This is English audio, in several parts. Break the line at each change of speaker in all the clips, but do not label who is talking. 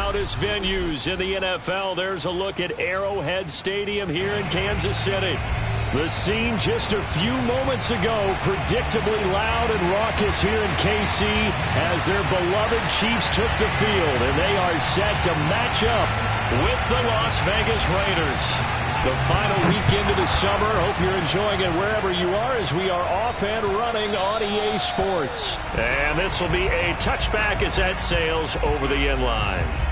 loudest venues in the NFL. There's a look at Arrowhead Stadium here in Kansas City. The scene just a few moments ago, predictably loud and raucous here in KC as their beloved Chiefs took the field, and they are set to match up with the Las Vegas Raiders. The final weekend of the summer. Hope you're enjoying it wherever you are as we are off and running on EA Sports. And this will be a touchback as that sails over the end line.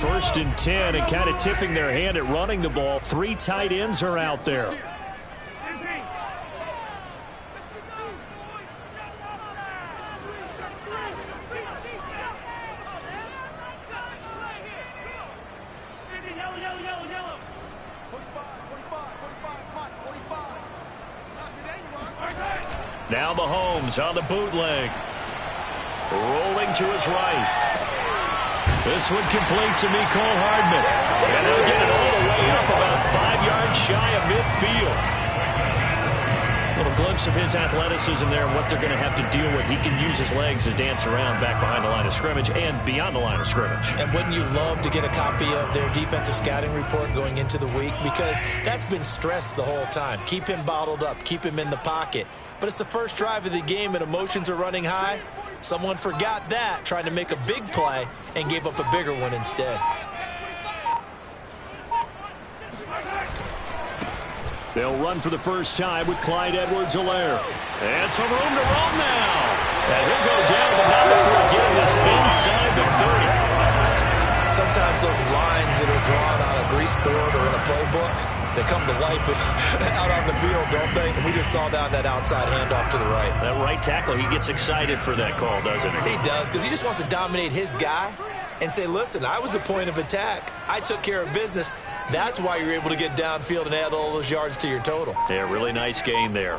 First and 10, and kind of tipping their hand at running the ball. 3 tight ends are out there. Now Mahomes on the bootleg. Rolling to his right. This one complete to Mecole Hardman. And they'll get it all the way up about 5 yards shy of midfield. A little glimpse of his athleticism there and what they're going to have to deal with. He can use his legs to dance around back behind the line of scrimmage and beyond the line of scrimmage.
And wouldn't you love to get a copy of their defensive scouting report going into the week? Because that's been stressed the whole time. Keep him bottled up. Keep him in the pocket. But it's the first drive of the game and emotions are running high. Someone forgot that, trying to make a big play, and gave up a bigger one instead.
They'll run for the first time with Clyde Edwards-Helaire. And some room to roam now. And he'll go down, but not before getting this inside the 30.
Sometimes those lines that are drawn on a grease board or in a playbook, they come to life out on the field, don't they? And we just saw that outside handoff to the right.
That right tackle, he gets excited for that call, doesn't he?
He does, because he just wants to dominate his guy and say, listen, I was the point of attack. I took care of business. That's why you're able to get downfield and add all those yards to your total.
Yeah, really nice gain there.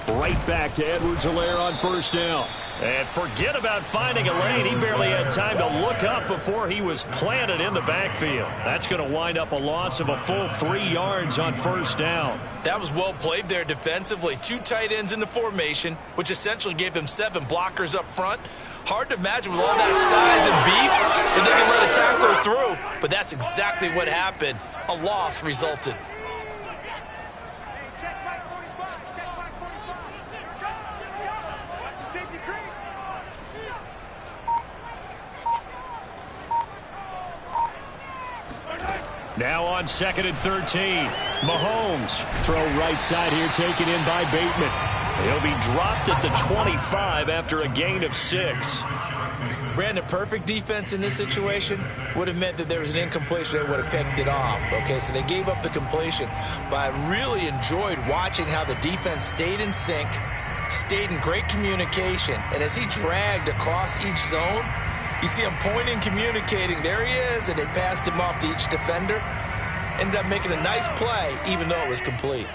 Right back to Edwards-Helaire on first down. And forget about finding a lane. He barely had time to look up before he was planted in the backfield. That's going to wind up a loss of a full 3 yards on first down.
That was well played there defensively. 2 tight ends in the formation, which essentially gave them 7 blockers up front. Hard to imagine with all that size and beef that they can let a tackler through. But that's exactly what happened. A loss resulted.
Now on 2nd and 13. Mahomes. Throw right side here taken in by Bateman. He'll be dropped at the 25 after a gain of 6.
Brandon, perfect defense in this situation would have meant that there was an incompletion. They would have picked it off. Okay, so they gave up the completion. But I really enjoyed watching how the defense stayed in sync, stayed in great communication. And as he dragged across each zone, you see him pointing, communicating. There he is, and they passed him off to each defender. Ended up making a nice play, even though it was complete.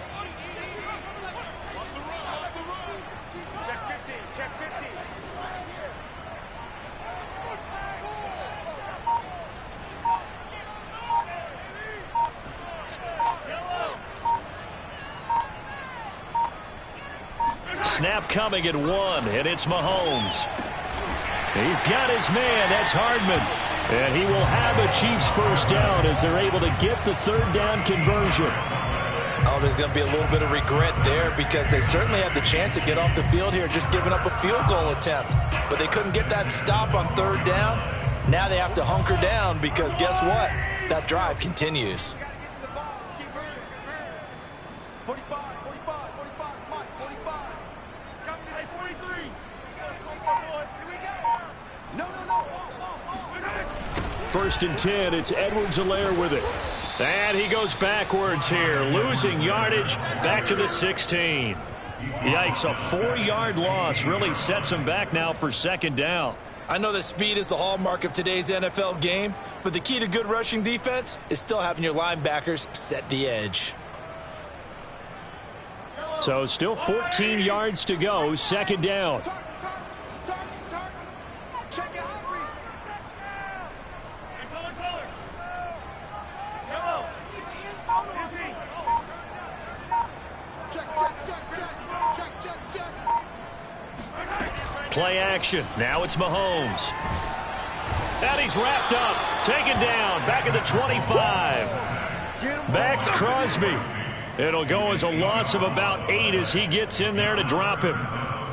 Snap coming at 1, and it's Mahomes. He's got his man. That's Hardman. And he will have a Chiefs first down as they're able to get the 3rd down conversion.
Oh, there's going to be a little bit of regret there because they certainly had the chance to get off the field here, just giving up a field goal attempt. But they couldn't get that stop on 3rd down. Now they have to hunker down because guess what? That drive continues.
First and 10, it's Edwards-Helaire with it. And he goes backwards here, losing yardage back to the 16. Yikes, a 4-yard loss really sets him back now for 2nd down.
I know that speed is the hallmark of today's NFL game, but the key to good rushing defense is still having your linebackers set the edge.
So still 14 yards to go, 2nd down. Play action. Now it's Mahomes. And he's wrapped up. Taken down. Back at the 25. Max Crosby. It'll go as a loss of about 8 as he gets in there to drop him.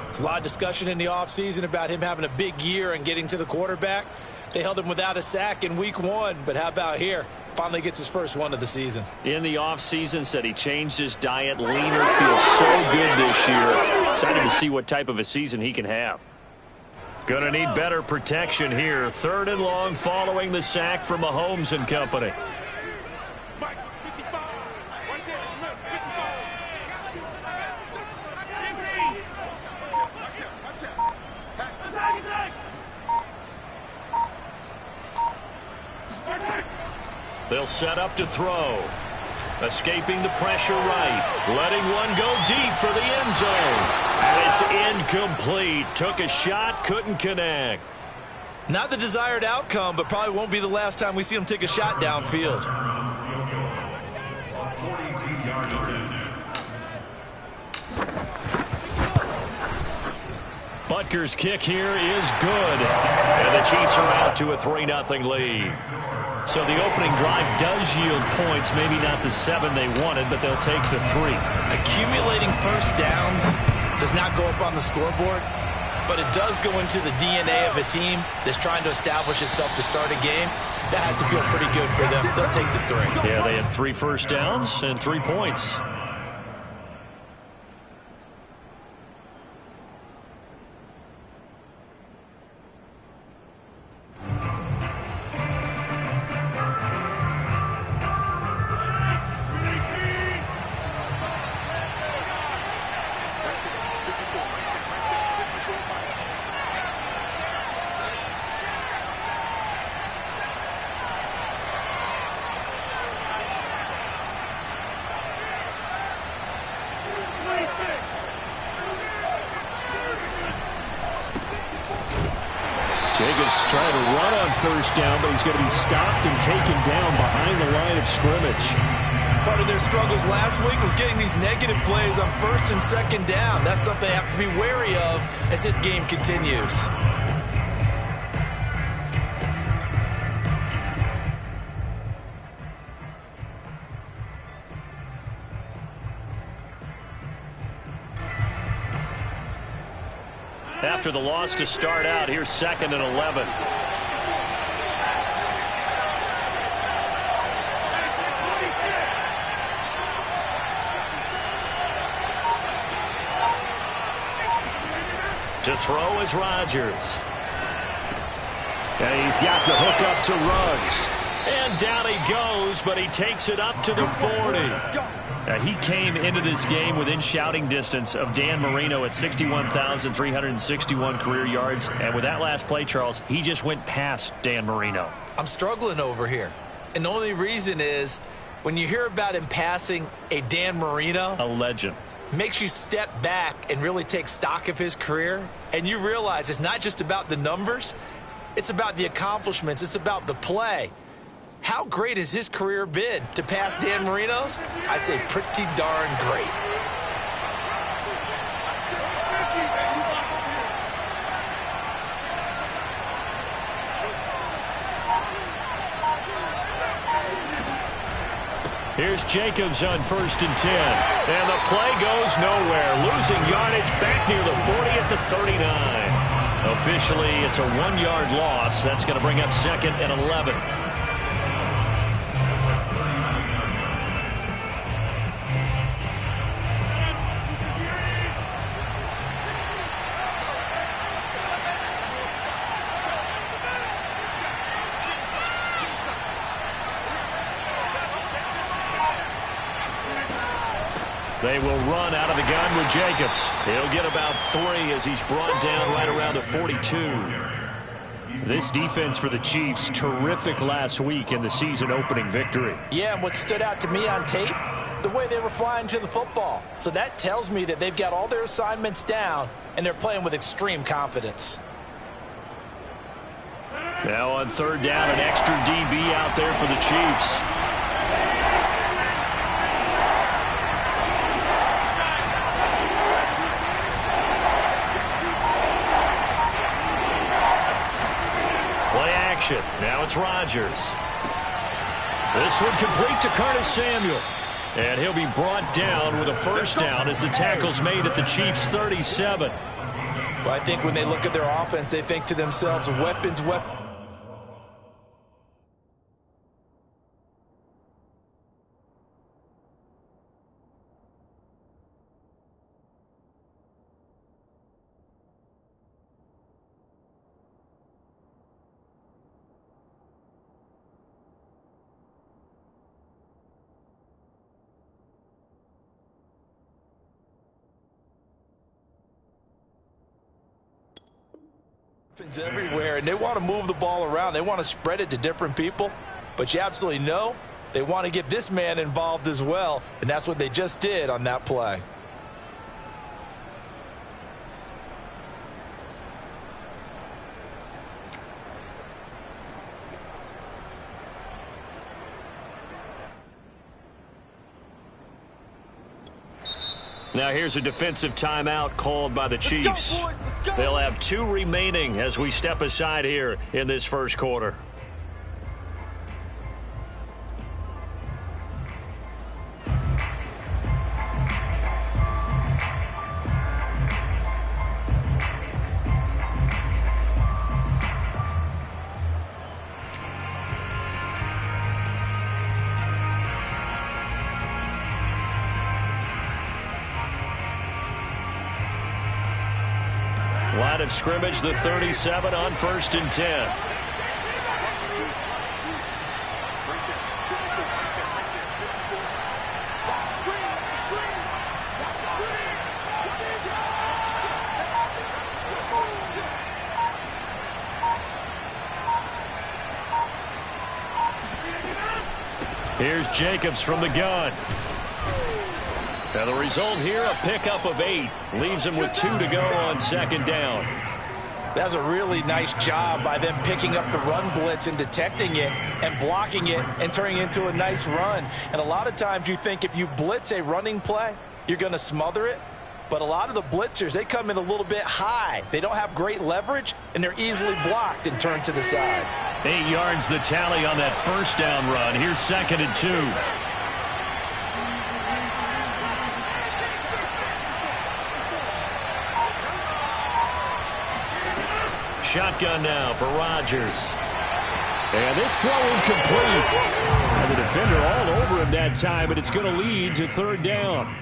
There's a lot of discussion in the offseason about him having a big year and getting to the quarterback. They held him without a sack in week 1, but how about here? Finally gets his first one of the season.
In the offseason, said he changed his diet, leaner, feels so good this year. Excited to see what type of a season he can have. Gonna need better protection here. 3rd and long following the sack from Mahomes and company. They'll set up to throw. Escaping the pressure right. Letting one go deep for the end zone. And it's incomplete. Took a shot, couldn't connect.
Not the desired outcome, but probably won't be the last time we see him take a shot downfield.
Butker's kick here is good. And the Chiefs are out to a 3-0 lead. So the opening drive does yield points, maybe not the 7 they wanted, but they'll take the 3.
Accumulating first downs does not go up on the scoreboard, but it does go into the DNA of a team that's trying to establish itself to start a game. That has to feel pretty good for them. They'll take the 3.
Yeah, they had 3 first downs and 3 points. Jacobs trying to run on first down, but he's going to be stopped and taken down behind the line of scrimmage.
Part of their struggles last week was getting these negative plays on 1st and 2nd down. That's something they have to be wary of as this game continues.
After the loss to start out, here's 2nd and 11. To throw is Rodgers. And he's got the hook up to Ruggs. And down he goes, but he takes it up to the 40. He came into this game within shouting distance of Dan Marino at 61,361 career yards. And with that last play, Charles, he just went past Dan Marino.
I'm struggling over here. And the only reason is when you hear about him passing a Dan Marino,
a legend,
makes you step back and really take stock of his career. And you realize it's not just about the numbers. It's about the accomplishments. It's about the play. How great has his career been? To pass Dan Marino's? I'd say pretty darn great.
Here's Jacobs on 1st and 10. And the play goes nowhere. Losing yardage back near the 40 at the 39. Officially, it's a 1-yard loss. That's going to bring up 2nd and 11. They will run out of the gun with Jacobs. He'll get about 3 as he's brought down right around the 42. This defense for the Chiefs, terrific last week in the season-opening victory.
Yeah, and what stood out to me on tape, the way they were flying to the football. So that tells me that they've got all their assignments down, and they're playing with extreme confidence.
Now on 3rd down, an extra DB out there for the Chiefs. possession. Now it's Rodgers. This one complete to Curtis Samuel. And he'll be brought down with a first down as the tackle's made at the Chiefs' 37.
Well, I think when they look at their offense, they think to themselves, weapons. Everywhere, and they want to move the ball around. They want to spread it to different people, but you absolutely know they want to get this man involved as well, and that's what they just did on that play.
Now here's a defensive timeout called by the Chiefs. They'll have 2 remaining as we step aside here in this first quarter. Line of scrimmage, the 37 on 1st and 10. Here's Jacobs from the gun. Now the result here, a pickup of 8. Leaves him with 2 to go on 2nd down.
That's a really nice job by them picking up the run blitz and detecting it and blocking it and turning it into a nice run. And a lot of times you think if you blitz a running play, you're going to smother it. But a lot of the blitzers, they come in a little bit high. They don't have great leverage, and they're easily blocked and turned to the side.
8 yards the tally on that first down run. Here's 2nd and 2. Shotgun now for Rodgers. And this throw incomplete. And the defender all over him that time, but it's going to lead to 3rd down.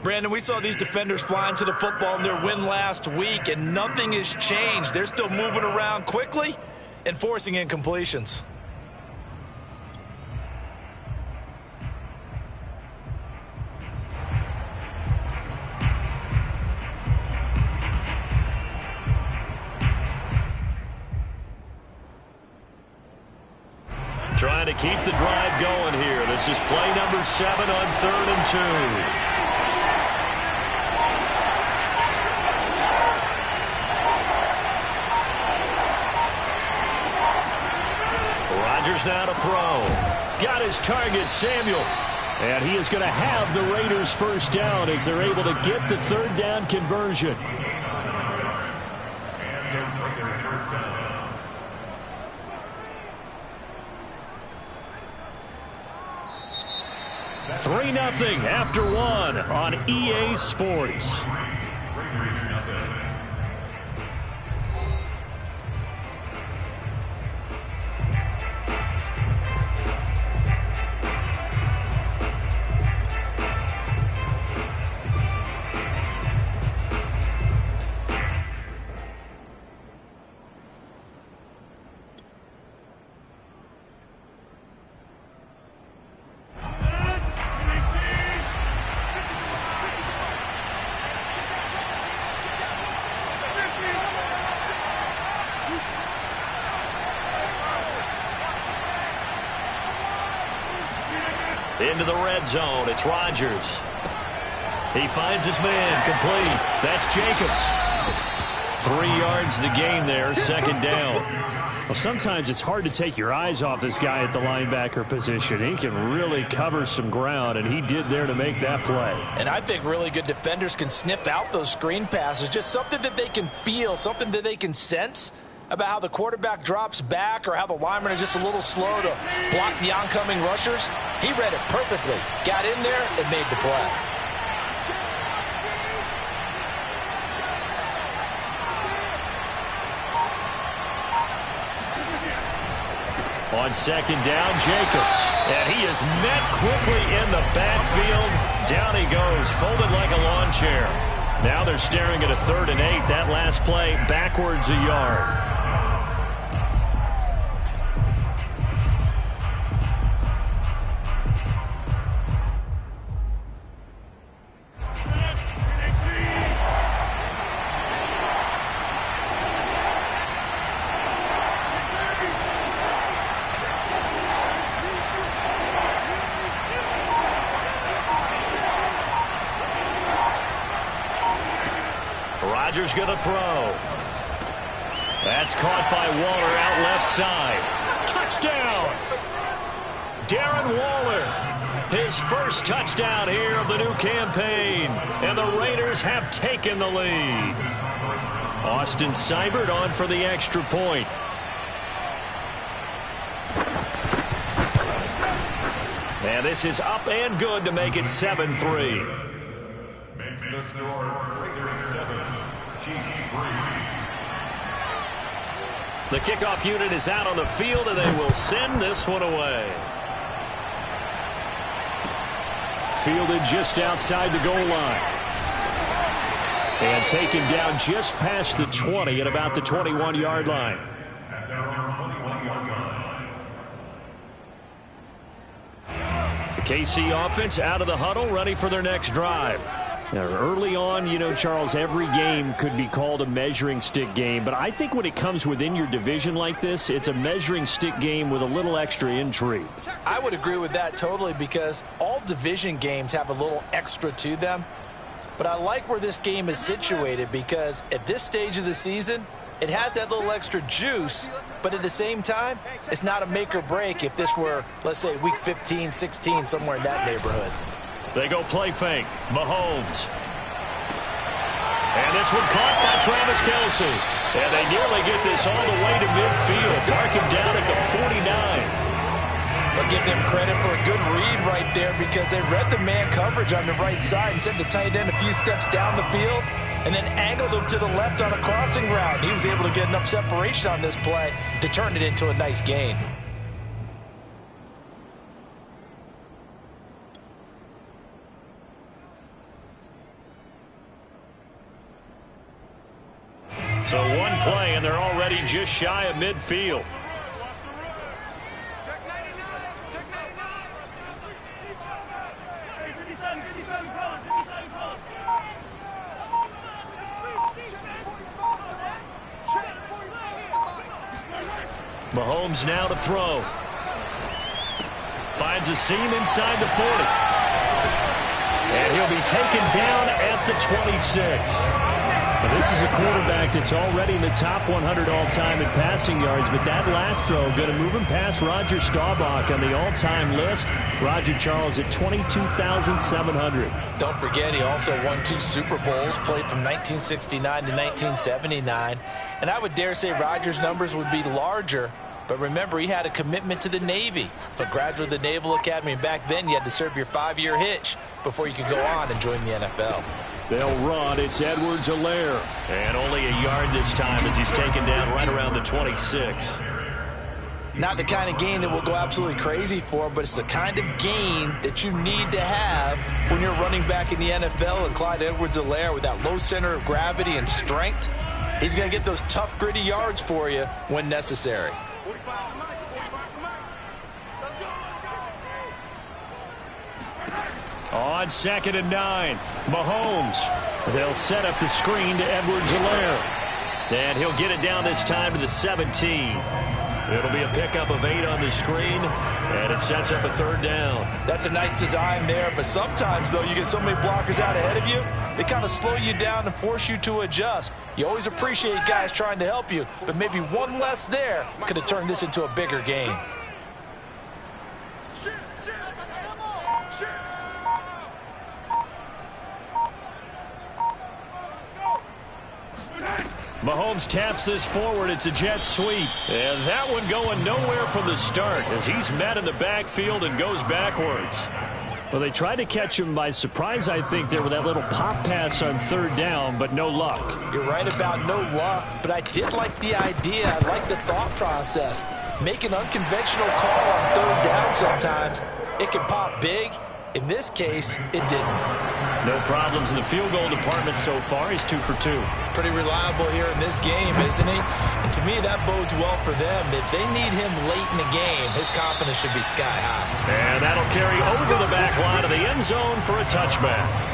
Brandon, we saw these defenders flying to the football in their win last week, and nothing has changed. They're still moving around quickly and forcing incompletions.
Trying to keep the drive going here. This is play number 7 on 3rd and 2. Rodgers now to throw. Got his target, Samuel. And he is going to have the Raiders first down as they're able to get the 3rd down conversion. 3-0 after 1 on EA Sports. Into the red zone. It's Rodgers. He finds his man. Complete. That's Jacobs. 3 yards the gain there. 2nd down. Well, sometimes it's hard to take your eyes off this guy at the linebacker position. He can really cover some ground, and he did there to make that play.
And I think really good defenders can sniff out those screen passes. Just something that they can feel, something that they can sense. about how the quarterback drops back or how the linemen are just a little slow to block the oncoming rushers? He read it perfectly, got in there, and made the play.
On second down, Jacobs. And he is met quickly in the backfield. Down he goes, folded like a lawn chair. Now they're staring at a 3rd and 8. That last play, backwards a yard. Rodgers going to throw. That's caught by Waller out left side. Touchdown! Darren Waller, his first touchdown here of the new campaign. And the Raiders have taken the lead. Austin Seibert on for the extra point. And this is up and good to make it 7-3.
Makes the score Raiders 7, Chiefs 3.
The kickoff unit is out on the field, and they will send this one away. Fielded just outside the goal line. And taken down just past the 20 at about the 21-yard line.
At their own 21-yard line.
The KC offense out of the huddle, ready for their next drive. Now, early on, you know, Charles, every game could be called a measuring stick game. But I think when it comes within your division like this, it's a measuring stick game with a little extra intrigue.
I would agree with that totally, because all division games have a little extra to them. But I like where this game is situated, because at this stage of the season, it has that little extra juice. But at the same time, it's not a make or break if this were, let's say, week 15, 16, somewhere in that neighborhood.
They go play fake. Mahomes. And this one caught by Travis Kelce. And they nearly get this all the way to midfield. Mark him down at the 49.
I'll give them credit for a good read right there, because they read the man coverage on the right side and sent the tight end a few steps down the field and then angled him to the left on a crossing route. He was able to get enough separation on this play to turn it into a nice gain.
So one play, and they're already just shy of midfield. Mahomes now to throw. Finds a seam inside the 40. And he'll be taken down at the 26. Now, this is a quarterback that's already in the top 100 all-time in passing yards, but that last throw going to move him past Roger Staubach on the all-time list. Roger Charles at 22,700.
Don't forget, he also won 2 Super Bowls, played from 1969 to 1979. And I would dare say Roger's numbers would be larger. But remember, he had a commitment to the Navy. A graduate of the Naval Academy, and back then you had to serve your 5-year hitch before you could go on and join the NFL.
They'll run. It's Edwards-Helaire. And only a yard this time as he's taken down right around the 26.
Not the kind of gain that we'll go absolutely crazy for, but it's the kind of gain that you need to have when you're running back in the NFL. And Clyde Edwards-Helaire, with that low center of gravity and strength, he's going to get those tough, gritty yards for you when necessary.
On 2nd and 9, Mahomes. They'll set up the screen to Edwards-Helaire. And he'll get it down this time to the 17. It'll be a pickup of 8 on the screen, and it sets up a 3rd down.
That's a nice design there, but sometimes, though, you get so many blockers out ahead of you, they kind of slow you down and force you to adjust. You always appreciate guys trying to help you, but maybe one less there could have turned this into a bigger game.
Mahomes taps this forward. It's a jet sweep. And that one going nowhere from the start as he's met in the backfield and goes backwards. Well, they tried to catch him by surprise, I think, there with that little pop pass on third down, but no luck.
You're right about no luck, but I did like the idea. I like the thought process. Make an unconventional call on third down sometimes. It can pop big. In this case, it didn't.
No problems in the field goal department so far. He's 2 for 2.
Pretty reliable here in this game, isn't he? And to me, that bodes well for them. If they need him late in the game, his confidence should be sky high.
And that'll carry over the back line of the end zone for a touchback.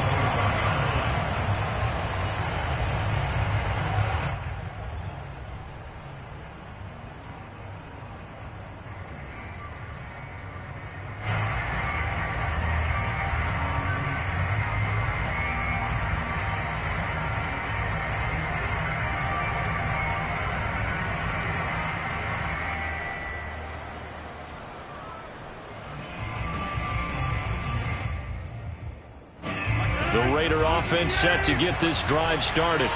The Raider offense set to get this drive started.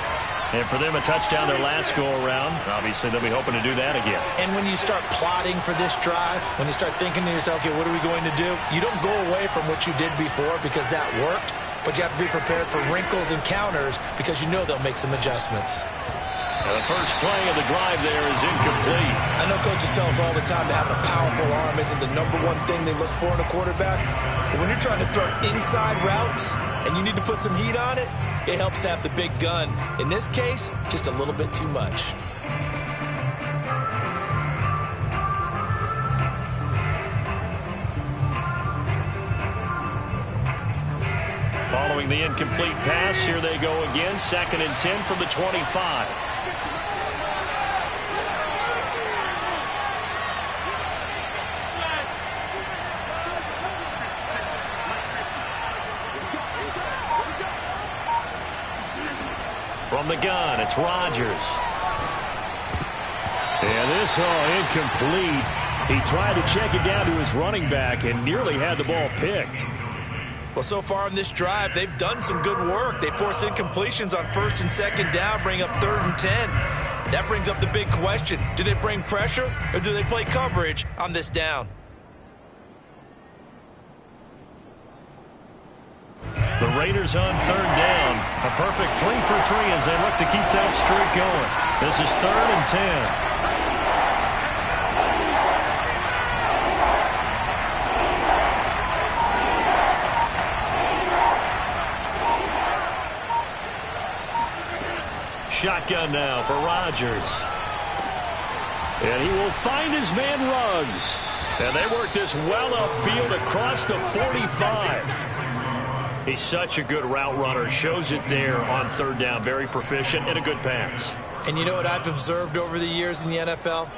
And for them, a touchdown their last go-around. Obviously, they'll be hoping to do that again.
And when you start plotting for this drive, when you start thinking to yourself, okay, what are we going to do? You don't go away from what you did before because that worked, but you have to be prepared for wrinkles and counters because you know they'll make some adjustments.
The first play of the drive there is incomplete.
I know coaches tell us all the time that having a powerful arm isn't the #1 thing they look for in a quarterback. But when you're trying to throw inside routes and you need to put some heat on it, it helps have the big gun. In this case, just a little bit too much.
Following the incomplete pass, here they go again. 2nd and 10 from the 25. From the gun, it's Rodgers. And this, incomplete. He tried to check it down to his running back and nearly had the ball picked.
Well, so far on this drive, they've done some good work. They force incompletions on 1st and 2nd down, bring up 3rd and 10. That brings up the big question. Do they bring pressure or do they play coverage on this down?
The Raiders on 3rd down. A perfect 3 for 3 as they look to keep that streak going. This is 3rd and 10. Shotgun now for Rodgers. And he will find his man Ruggs. And they work this well upfield across the 45. He's such a good route runner. Shows it there on 3rd down. Very proficient and a good pass.
And you know what I've observed over the years in the NFL?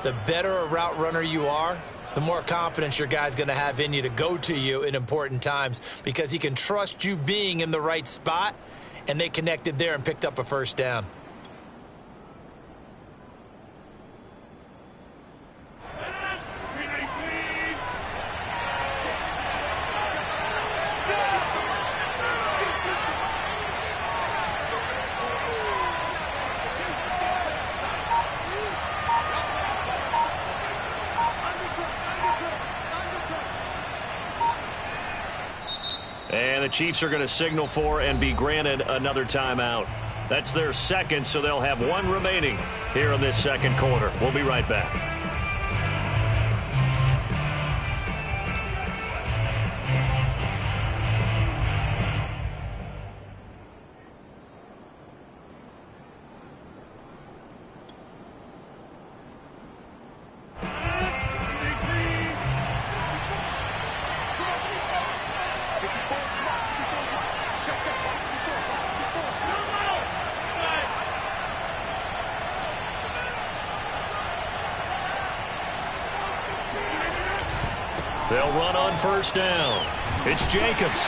The better a route runner you are, the more confidence your guy's going to have in you to go to you in important times because he can trust you being in the right spot, and they connected there and picked up a 1st down.
And the Chiefs are going to signal for and be granted another timeout. That's their 2nd, so they'll have 1 remaining here in this 2nd quarter. We'll be right back. They'll run on 1st down. It's Jacobs.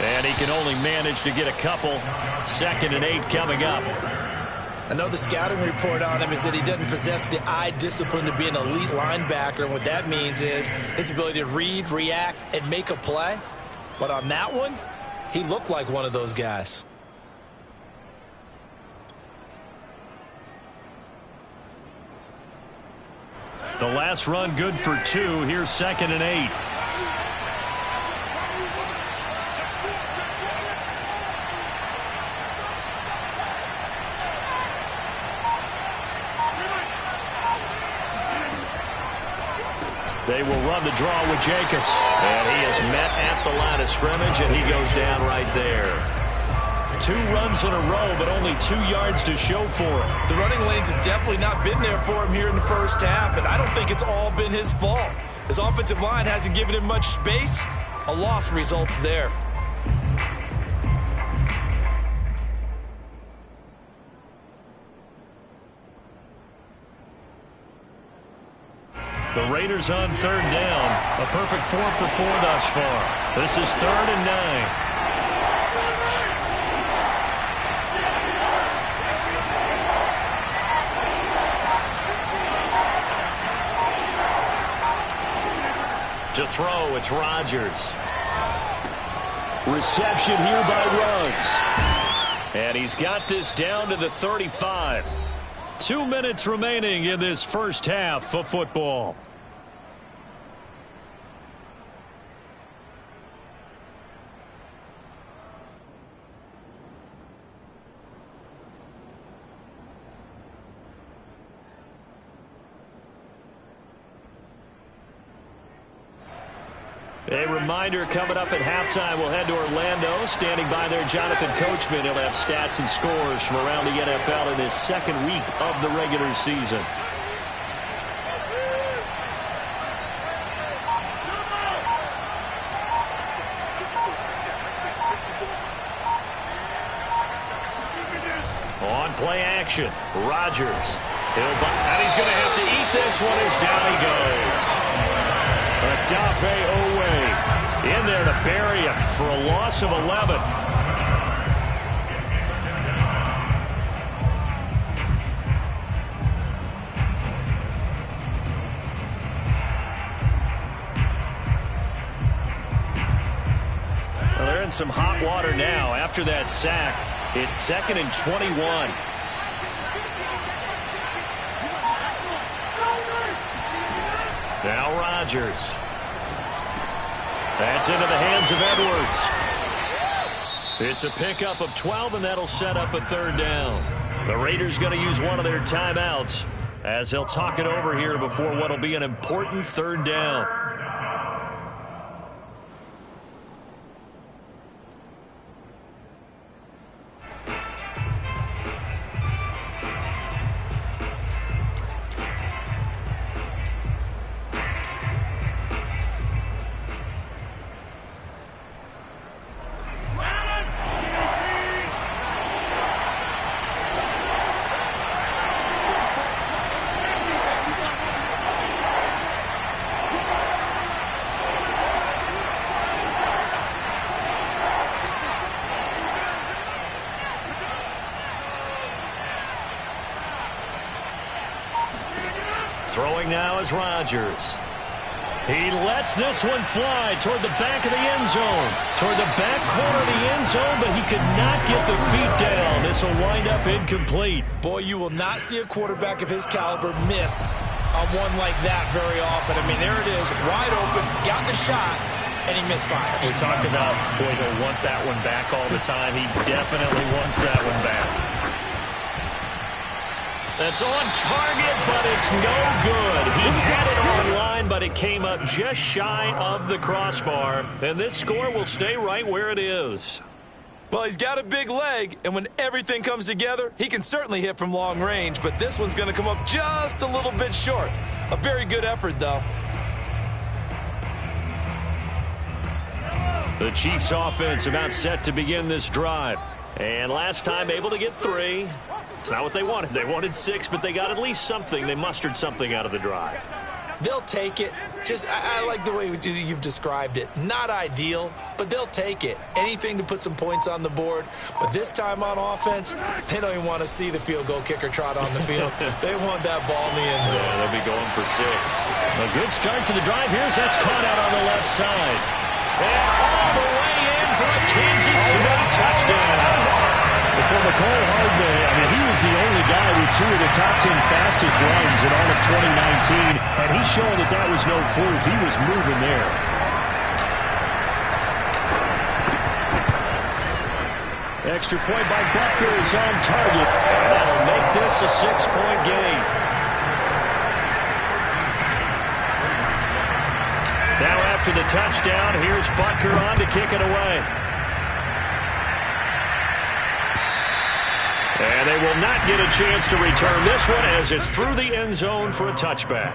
And he can only manage to get a couple. 2nd and 8 coming up.
I know the scouting report on him is that he doesn't possess the eye discipline to be an elite linebacker. And what that means is his ability to read, react, and make a play. But on that one, he looked like one of those guys.
The last run good for 2. Here's 2nd and 8. They will run the draw with Jacobs. And he is met at the line of scrimmage, and he goes down right there. 2 runs in a row, but only 2 yards to show for him.
The running lanes have definitely not been there for him here in the first half, and I don't think it's all been his fault. His offensive line hasn't given him much space. A loss results there.
The Raiders on 3rd down. A perfect 4 for 4 thus far. This is 3rd and 9. To throw, it's Rodgers. Reception here by Ruggs. And he's got this down to the 35. 2 minutes remaining in this first half of football. A reminder coming up at halftime, we'll head to Orlando. Standing by there, Jonathan Coachman. He'll have stats and scores from around the NFL in this 2nd week of the regular season. On play action, Rodgers. And he's going to have to eat this one as down he goes. Odafe Owe in there to bury him for a loss of 11. Well, they're in some hot water now. After that sack, it's 2nd and 21. Now Rodgers. That's into the hands of Edwards. It's a pickup of 12, and that'll set up a 3rd down. The Raiders going to use one of their timeouts as they'll talk it over here before what'll be an important 3rd down. Throwing now is Rodgers. He lets this one fly toward the back of the end zone. Toward the back corner of the end zone, but he could not get the feet down. This will wind up incomplete.
Boy, you will not see a quarterback of his caliber miss on one like that very often. I mean, there it is, wide open, got the shot, and he misfires.
We talk about, boy, he'll want that one back all the time. He definitely wants that one back. That's on target, but it's no good. He had it on line, but it came up just shy of the crossbar. And this score will stay right where it is.
Well, he's got a big leg, and when everything comes together, he can certainly hit from long range, but this one's going to come up just a little bit short. A very good effort, though.
The Chiefs offense about set to begin this drive. And last time able to get 3. It's not what they wanted. They wanted 6, but they got at least something. They mustered something out of the drive.
They'll take it. I like the way you've described it. Not ideal, but they'll take it. Anything to put some points on the board. But this time on offense, they don't even want to see the field goal kicker trot on the field. They want that ball in the end zone.
Yeah, they'll be going for 6. A good start to the drive. Here's that's caught out on the left side. And all the way in for a Kansas City touchdown. For McCole Hardman, I mean, he was the only guy with 2 of the top 10 fastest runs in all of 2019, and he's showing that that was no fluke. He was moving there. Extra point by Butker is on target, and that'll make this a 6-point game. Now after the touchdown, here's Butker on to kick it away. And they will not get a chance to return this one as it's through the end zone for a touchback.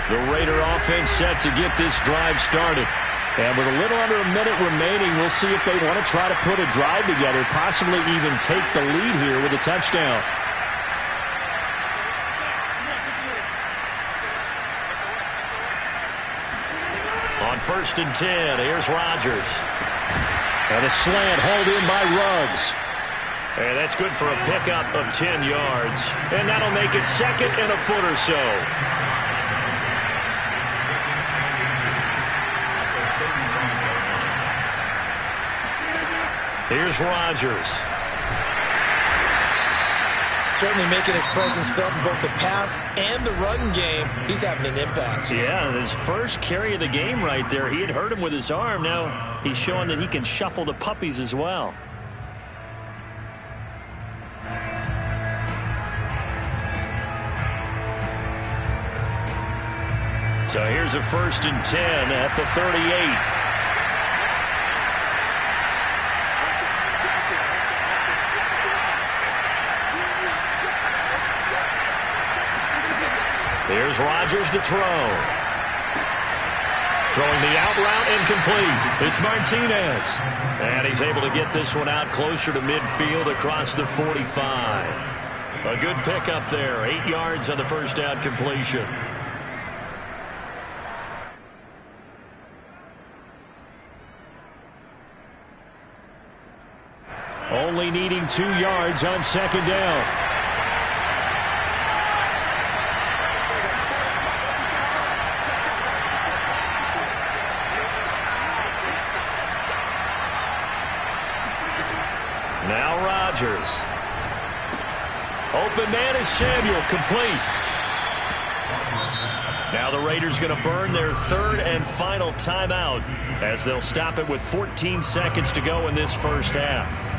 The Raider offense set to get this drive started. And with a little under a minute remaining, we'll see if they want to try to put a drive together, possibly even take the lead here with a touchdown. On 1st and 10, here's Rodgers. And a slant hauled in by Ruggs. And that's good for a pickup of 10 yards. And that'll make it 2nd and a foot or so. Here's Rodgers.
Certainly making his presence felt in both the pass and the run game. He's having an impact.
Yeah, his first carry of the game right there. He had hurt him with his arm. Now he's showing that he can shuffle the puppies as well. So here's a 1st and 10 at the 38. Here's Rodgers to throw. Throwing the out route incomplete. It's Martinez. And he's able to get this one out closer to midfield across the 45. A good pickup there. 8 yards on the first down completion. Only needing 2 yards on 2nd down. Now Rodgers. Open man is Samuel, complete. Now the Raiders going to burn their 3rd and final timeout as they'll stop it with 14 seconds to go in this first half.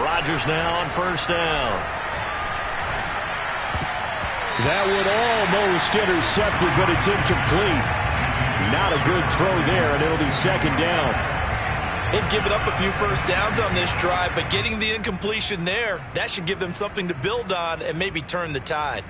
Rodgers now on 1st down. That one almost intercepted, but it's incomplete. Not a good throw there, and it'll be 2nd down.
They've given up a few first downs on this drive, but getting the incompletion there, that should give them something to build on and maybe turn the tide.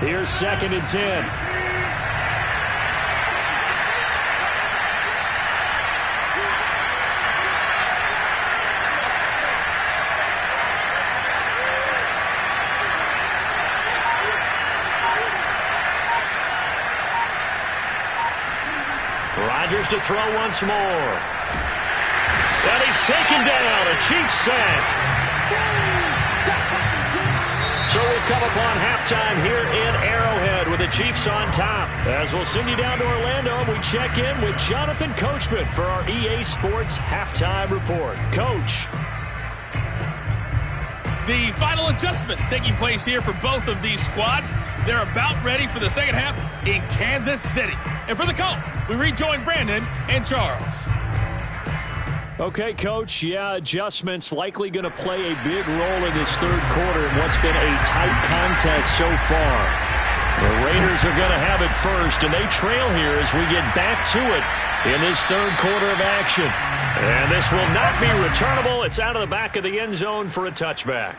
Here's 2nd and 10. Rodgers to throw once more. And he's taken down. A Chiefs sack. So we've come upon halftime here in Arrowhead with the Chiefs on top. As we'll send you down to Orlando, we check in with Jonathan Coachman for our EA Sports Halftime Report. Coach.
The final adjustments taking place here for both of these squads. They're about ready for the second half in Kansas City. And for the call, we rejoin Brandon and Charles.
Okay, Coach, yeah, adjustments likely going to play a big role in this third quarter in what's been a tight contest so far. The Raiders are going to have it first, and they trail here as we get back to it in this third quarter of action. And this will not be returnable. It's out of the back of the end zone for a touchback.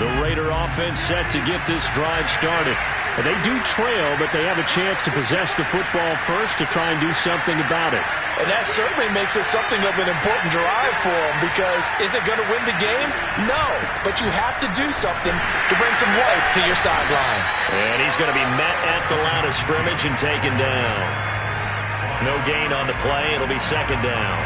The Raider offense set to get this drive started. And they do trail, but they have a chance to possess the football first to try and do something about it.
And that certainly makes it something of an important drive for them, because is it going to win the game? No, but you have to do something to bring some life to your sideline.
And he's going to be met at the line of scrimmage and taken down. No gain on the play. It'll be second down.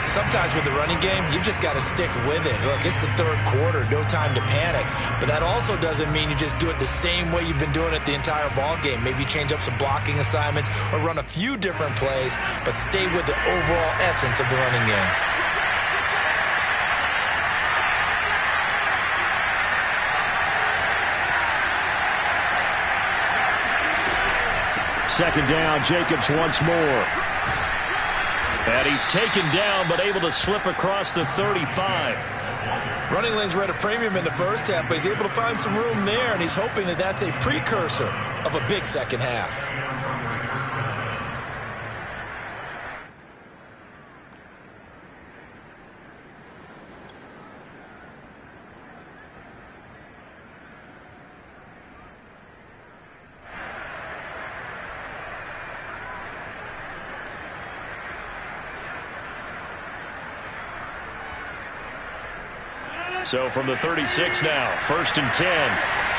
Sometimes with the running game, you've just got to stick with it. Look, it's the third quarter, no time to panic. But that also doesn't mean you just do it the same way you've been doing it the entire ball game. Maybe change up some blocking assignments or run a few different plays, but stay with the overall essence of the running game.
Second down, Jacobs once more. And he's taken down, but able to slip across the 35.
Running lanes were at a premium in the first half, but he's able to find some room there, and he's hoping that that's a precursor of a big second half.
So from the 36 now, 1st and 10.